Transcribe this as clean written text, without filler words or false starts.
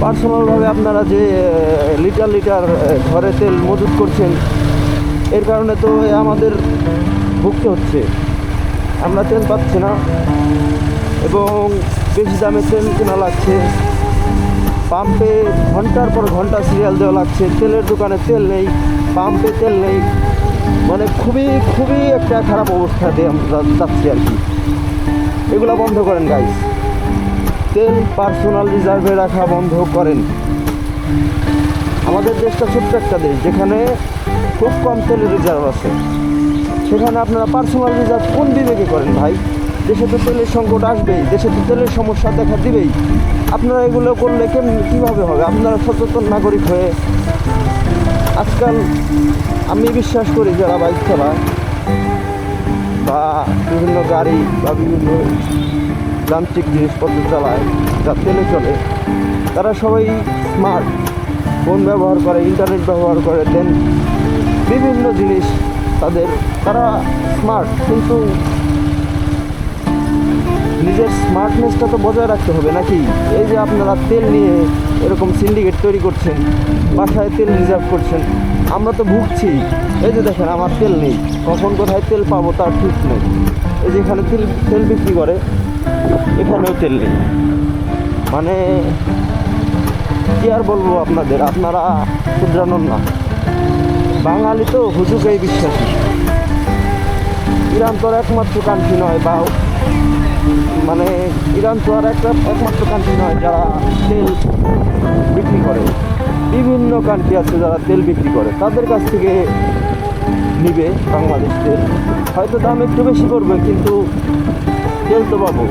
পার্সোনালভাবে আপনারা যে litre litre ঘরে তেল মজুত করছেন, এর কারণে তো আমাদের ভুগতে হচ্ছে। আমরা তেল পাচ্ছি না এবং বেশি দামে তেল কেনা লাগছে। পাম্পে ঘন্টার পর ঘন্টা সিরিয়াল দেওয়া লাগছে, তেলের দোকানে তেল নেই, পাম্পে তেল নেই। মানে খুবই খুবই একটা খারাপ অবস্থা দিয়ে আমরা যাচ্ছি আর কি। এগুলো বন্ধ করেন গাইস, তেল পার্সোনাল রিজার্ভে রাখা বন্ধ করেন। আমাদের দেশটা ছোট্ট একটা দেশ, যেখানে খুব কম তেলের রিজার্ভ আছে, সেখানে আপনারা পার্সোনাল রিজার্ভ কোন বিবেকে করেন ভাই? দেশে তো তেলের সংকট আসবেই, দেশে তো তেলের সমস্যা দেখা দিবেই। আপনারা এগুলো করলে কীভাবে হবে? আপনারা সচেতন নাগরিক হয়ে আজকাল আমি বিশ্বাস করি যারা বাইক চালায় বা বিভিন্ন গাড়ি বা বিভিন্ন যান্ত্রিক জিনিসপত্র চালায় যা তেলে চলে, তারা সবাই স্মার্ট, ফোন ব্যবহার করে, ইন্টারনেট ব্যবহার করে, দেন বিভিন্ন জিনিস তারা স্মার্ট, কিন্তু নিজের স্মার্টনেসটা তো বজায় রাখতে হবে নাকি? এই যে আপনারা তেল নিয়ে এরকম সিন্ডিকেট তৈরি করছেন, বাসায় তেল রিজার্ভ করছেন, আমরা তো ভুগছি। এই যে দেখেন আমার তেল নেই, কখন কোথায় তেল পাবো তার ঠিক নেই। এই যে এখানে তেল বিক্রি করে, এখানেও তেল নেই। মানে কি আর বলবো আপনাদের, আপনারা শুধরানোর না। বাঙালি তো হুজুকেই বিশ্বাসী। ইরান তো আর একমাত্র কান্ট্রি নয়, বা মানে ইরান তো আর একমাত্র কান্ট্রি নয় যারা তেল বিক্রি করে। বিভিন্ন কান্ট্রি আছে যারা তেল বিক্রি করে, তাদের কাছ থেকে নিবে বাংলাদেশ তেল। হয়তো দাম একটু বেশি পড়বে, কিন্তু তেল তো পাবো।